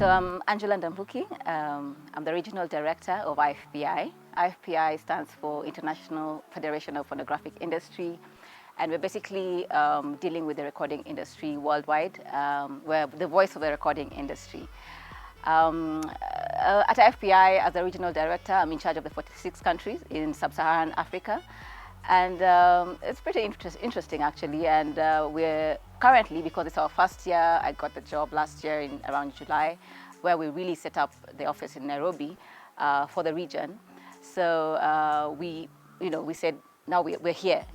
So I'm Angela Ndambuki. I'm the Regional Director of IFPI. IFPI stands for International Federation of Phonographic Industry, and we're basically dealing with the recording industry worldwide. We're the voice of the recording industry. At IFPI, as the Regional Director, I'm in charge of the 46 countries in Sub-Saharan Africa. And it's pretty interesting, actually. And we're currently, because it's our first year, I got the job last year in around July, where we really set up the office in Nairobi for the region. So we said, now we're here,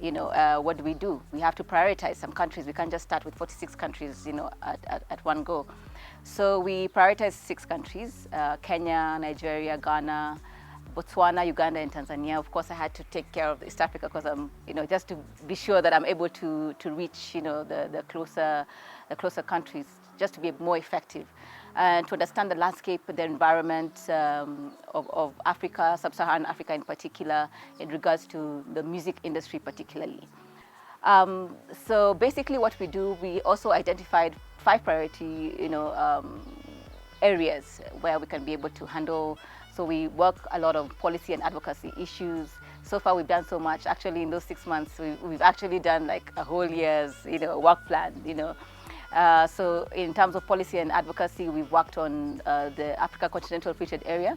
what do? We have to prioritize some countries. We can't just start with 46 countries, at one go. So we prioritized 6 countries, Kenya, Nigeria, Ghana, Botswana, Uganda, and Tanzania. Of course, I had to take care of East Africa because I'm, just to be sure that I'm able to reach, the closer countries, just to be more effective and to understand the landscape, the environment of Africa, Sub-Saharan Africa in particular, in regards to the music industry particularly. So basically, what we do, we also identified 5 priority, areas where we can be able to handle. So we work a lot of policy and advocacy issues. So far, we've done so much. Actually, in those 6 months, we've actually done like a whole year's, work plan. So in terms of policy and advocacy, we've worked on the Africa Continental Free Trade Area,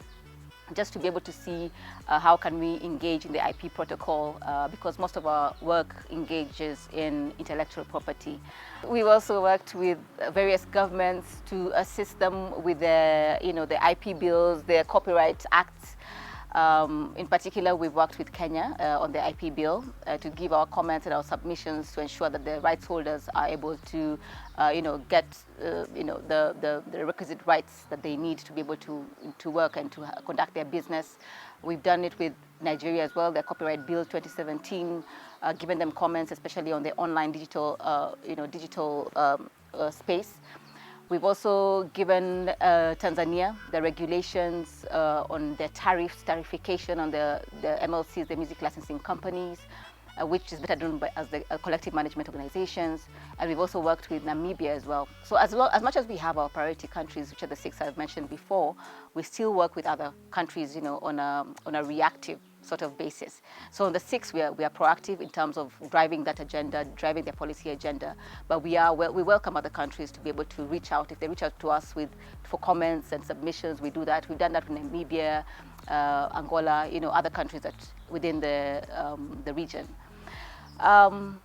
just to be able to see how can we engage in the IP protocol, because most of our work engages in intellectual property. We've also worked with various governments to assist them with the IP bills, the copyright acts. In particular, we've worked with Kenya on the IP bill to give our comments and our submissions to ensure that the rights holders are able to, get, the requisite rights that they need to be able to work and to conduct their business. We've done it with Nigeria as well, the Copyright Bill 2017, given them comments, especially on the online digital space. We've also given Tanzania the regulations on the tariffication on the MLCs, the music licensing companies, which is better done as the collective management organizations. And we've also worked with Namibia as well. So as much as we have our priority countries, which are the 6 I've mentioned before, we still work with other countries, on a reactive sort of basis. So on the 6, we are proactive in terms of driving that agenda, driving their policy agenda. But we welcome other countries to be able to reach out. If they reach out to us for comments and submissions, we do that. We've done that with Namibia, Angola, other countries that within the region.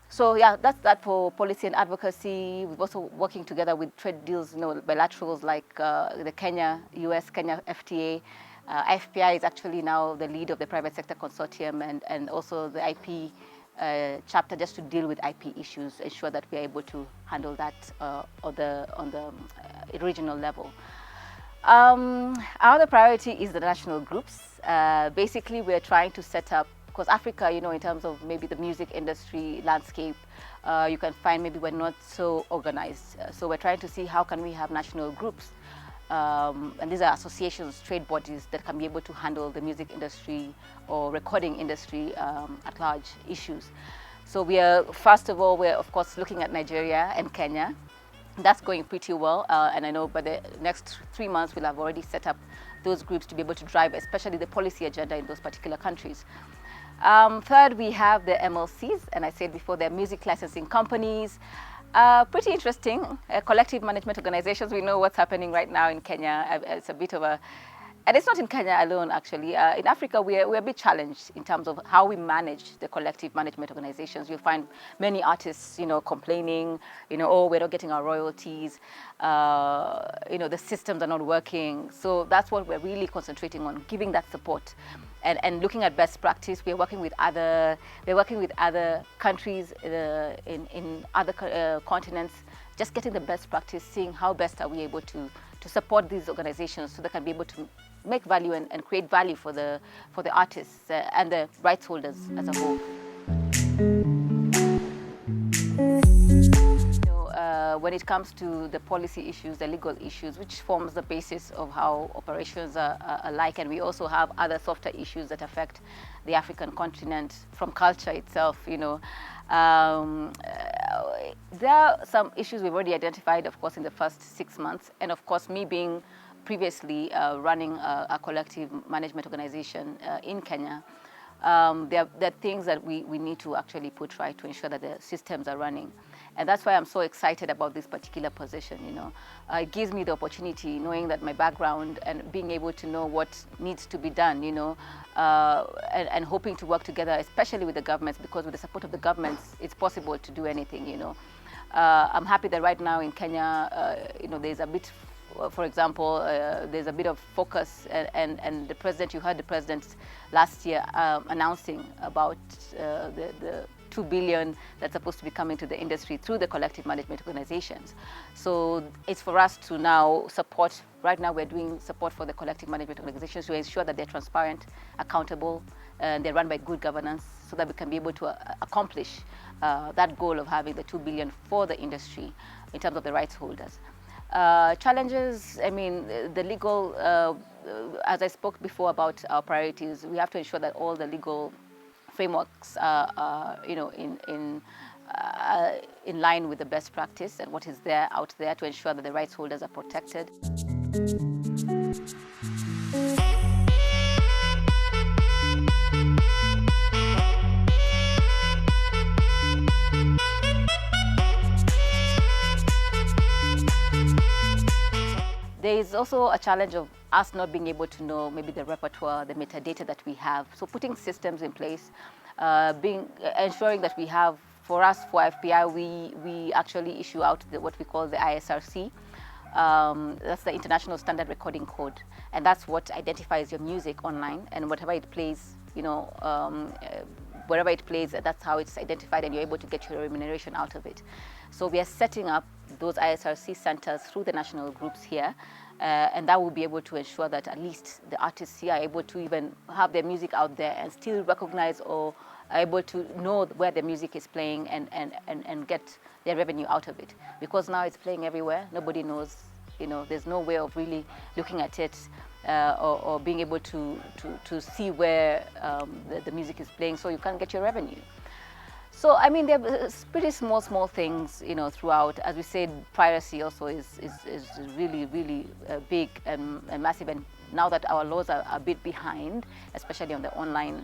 So yeah, that's that for policy and advocacy. We've also working together with trade deals, bilaterals like the US-Kenya FTA. IFPI is actually now the lead of the private sector consortium and also the IP chapter, just to deal with IP issues, ensure that we are able to handle that on the regional level. Our other priority is the national groups. Basically, we're trying to set up, because Africa, in terms of maybe the music industry landscape, you can find maybe we're not so organized. So we're trying to see how can we have national groups. And these are associations, trade bodies that can be able to handle the music industry or recording industry at large issues. So first of all, we're of course looking at Nigeria and Kenya. That's going pretty well, and I know by the next 3 months we'll have already set up those groups to be able to drive especially the policy agenda in those particular countries. Third, we have the MLCs, and I said before, they're music licensing companies. Pretty interesting, collective management organizations. We know what's happening right now in Kenya. It's a bit of a, and it's not in Kenya alone, actually. In Africa, we're a bit challenged in terms of how we manage the collective management organizations. You'll find many artists, complaining, oh, we're not getting our royalties, the systems are not working. So that's what we're really concentrating on, giving that support. And looking at best practice. We're working with other countries in other continents, just getting the best practice, seeing how best are we able to support these organizations so they can be able to make value and create value for the artists and the rights holders as a whole. When it comes to the policy issues, the legal issues, which forms the basis of how operations are like, and we also have other softer issues that affect the African continent from culture itself, There are some issues we've already identified, of course, in the first 6 months, and of course, me being previously running a collective management organization in Kenya, there are things that we need to actually put right to ensure that the systems are running. And that's why I'm so excited about this particular position, It gives me the opportunity, knowing that my background and being able to know what needs to be done, and hoping to work together, especially with the governments, because with the support of the governments, it's possible to do anything, I'm happy that right now in Kenya, there's a bit, for example, there's a bit of focus, and the president, you heard the president last year announcing about the 2 billion that's supposed to be coming to the industry through the collective management organizations. So it's for us to now support. Right now we're doing support for the collective management organizations to ensure that they're transparent, accountable, and they're run by good governance, so that we can be able to accomplish that goal of having the 2 billion for the industry in terms of the rights holders. Challenges, the legal, as I spoke before about our priorities, we have to ensure that all the legal frameworks are, in line with the best practice and what is out there to ensure that the rights holders are protected. There is also a challenge of us not being able to know maybe the repertoire, the metadata that we have. So putting systems in place, ensuring that we have, for us, for IFPI, we actually issue out what we call the ISRC. That's the International Standard Recording Code. And that's what identifies your music online, and whatever it plays, wherever it plays, that's how it's identified, and you're able to get your remuneration out of it. So we are setting up those ISRC centers through the national groups here, and that will be able to ensure that at least the artists here are able to even have their music out there and still recognize or are able to know where the music is playing and get their revenue out of it. Because now it's playing everywhere, nobody knows, there's no way of really looking at it or being able to see where the music is playing, so you can't get your revenue. So, there are pretty small things, throughout. As we said, piracy also is really, really big and massive. And now that our laws are a bit behind, especially on the online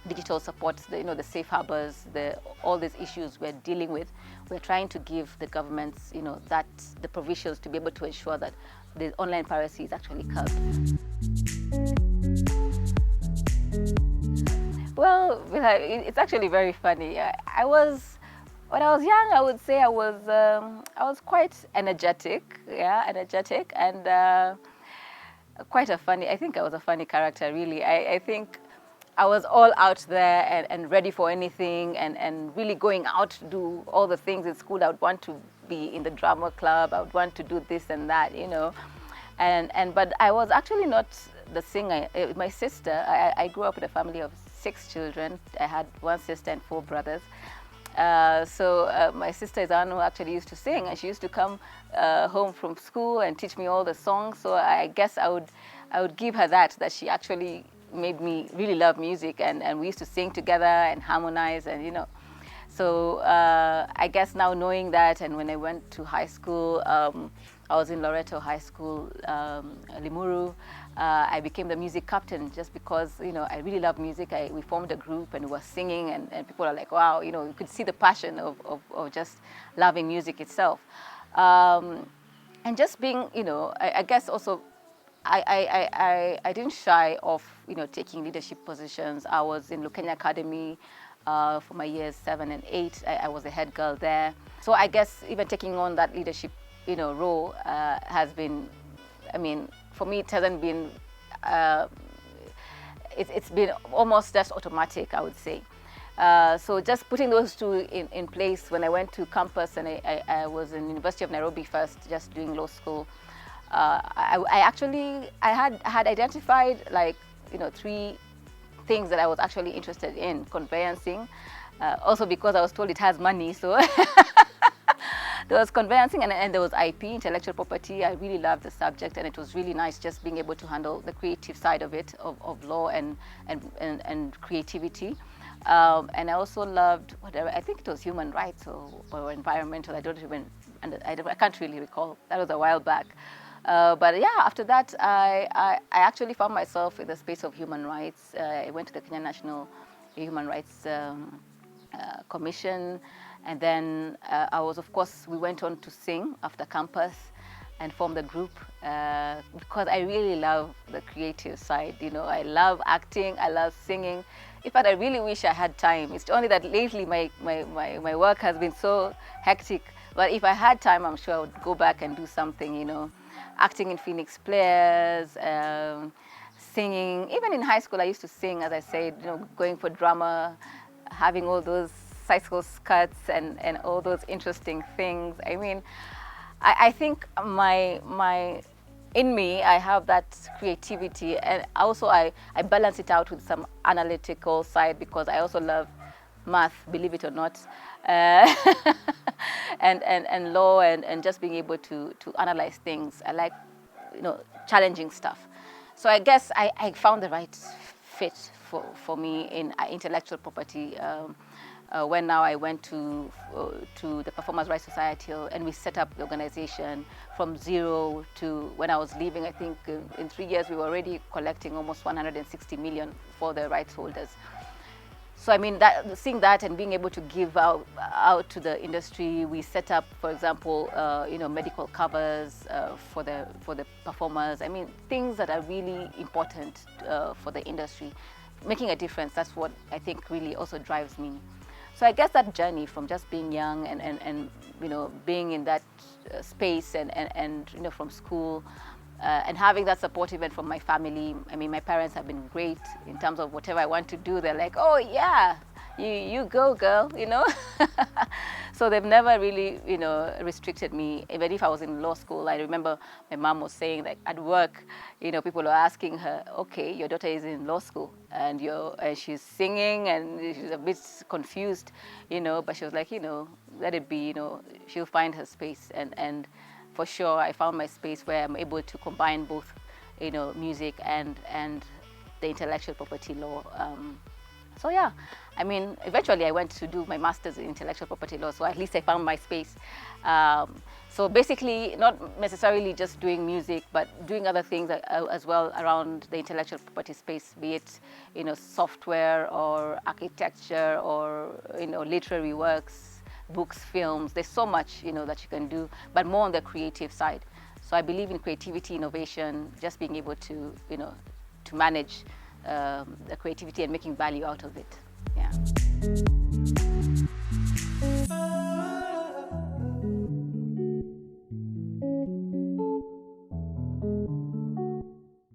digital support, the safe harbors, all these issues we're dealing with, we're trying to give the governments, the provisions to be able to ensure that the online piracy is actually curbed. Well, it's actually very funny. When I was young, I would say I was quite energetic, and quite I think I was a funny character, really. I think I was all out there and ready for anything, and really going out to do all the things in school. I would want to be in the drama club. I would want to do this and that, but I was actually not the singer. My sister, I grew up in a family of 6 children. I had 1 sister and 4 brothers. So my sister is the one who actually used to sing, and she used to come home from school and teach me all the songs. So I guess I would give her that she actually made me really love music, and we used to sing together and harmonize, and So I guess now knowing that, and when I went to high school, I was in Loreto High School, Limuru. I became the music captain just because, I really love music. We formed a group and we were singing, and people are like, wow, you could see the passion of just loving music itself. And just being, I guess also, I didn't shy off, taking leadership positions. I was in Lukenya Academy for my years 7 and 8. I was a head girl there. So I guess even taking on that leadership, role has been, for me, it hasn't been, it's been almost just automatic, I would say. So just putting those two in place, when I went to campus, and I was in University of Nairobi first, just doing law school, I had identified 3 things that I was actually interested in: conveyancing, also because I was told it has money, so there was conveyancing, and there was IP, intellectual property. I really loved the subject, and it was really nice just being able to handle the creative side of it, of law and creativity. And I also loved whatever, I think it was human rights or environmental. I can't really recall. That was a while back. But yeah, after that, I actually found myself in the space of human rights. I went to the Kenya National Human Rights Commission, and then of course, we went on to sing after campus and form the group because I really love the creative side. I love acting, I love singing. In fact, I really wish I had time. It's only that lately my work has been so hectic. But if I had time, I'm sure I would go back and do something, acting in Phoenix Players, singing. Even in high school, I used to sing, as I said, going for drama, having all those cycle skirts and all those interesting things. I mean, I think in me, I have that creativity, and also I balance it out with some analytical side because I also love math, believe it or not, and law and just being able to analyze things. I like, challenging stuff. So I guess I found the right fit for me in intellectual property. When now I went to the Performers' Rights Society, and we set up the organization from zero to when I was leaving. I think in 3 years we were already collecting almost 160 million for the rights holders. So I mean, seeing that and being able to give out to the industry, we set up, for example, medical covers for the performers. I mean, things that are really important for the industry, making a difference. That's what I think really also drives me. So I guess that journey from just being young and being in that space and from school and having that support even from my family. I mean, my parents have been great in terms of whatever I want to do. They're like, oh yeah, you go, girl, So they've never really, restricted me. Even if I was in law school, I remember my mom was saying that at work, people were asking her, okay, your daughter is in law school and she's singing and she's a bit confused, but she was like, let it be, she'll find her space. And for sure, I found my space where I'm able to combine both, music and the intellectual property law. So yeah, I mean, eventually I went to do my master's in intellectual property law, so at least I found my space. So basically, not necessarily just doing music, but doing other things as well around the intellectual property space, be it, software or architecture or, literary works, books, films. There's so much, that you can do, but more on the creative side. So I believe in creativity, innovation, just being able to, to manage the creativity and making value out of it. Yeah.